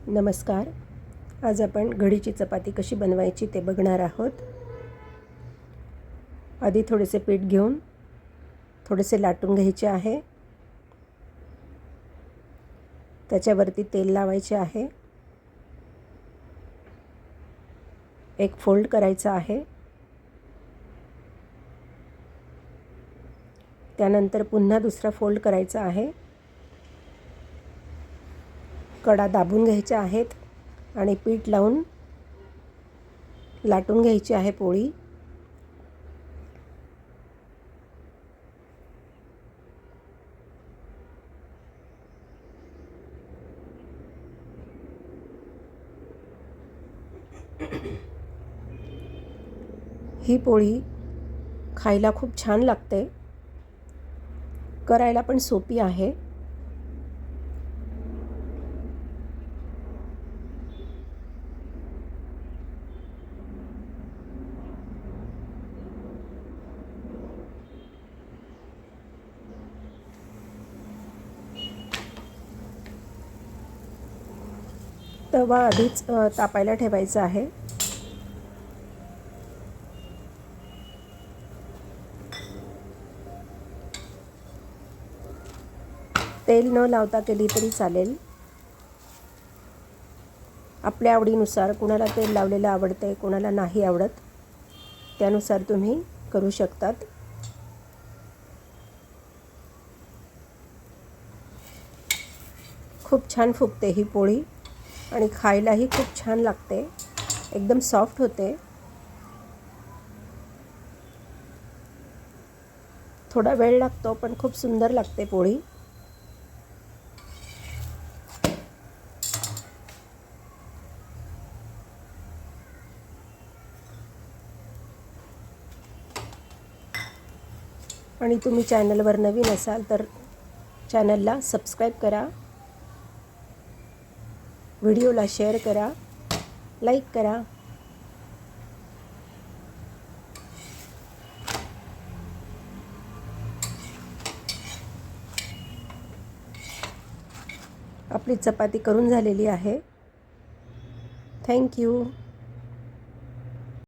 नमस्कार. आज आपण घडीची चपाती कशी बनवायची ते बघणार आहोत. आधी थोडेसे पीठ घेऊन थोडेसे लाटून घ्यायचे आहे. त्याच्यावरती तेल लावायचे आहे. एक फोल्ड करायचा आहे. त्यानंतर पुन्हा दुसरा फोल्ड करायचा आहे. कडा दाबून घ्यायच्या आहेत आणि पीठ लावून लाटून घ्यायची आहे पोळी. ही पोळी खायला खूप छान लागते. करायला पण सोपी आहे. तवा आधीच तापायला ठेवायचा आहे. तेल न लावता केली तरी चालेल. आपल्या आवडीनुसार, कोणाला तेल लावलेलं आवडते, कोणाला नाही आवडत, त्यानुसार तुम्ही करू शकतात. खूप छान फुगते ही पोळी आणि खायलाही खूप छान लागते. एकदम सॉफ्ट होते. थोडा वेळ लागतो पण खूप सुंदर लागते पोळी. आणि तुम्ही चॅनलवर नवीन असाल तर चॅनलला सबस्क्राईब करा, व्हिडिओला शेअर करा, लाईक करा. आपली चपाती करून झालेली आहे. Thank you.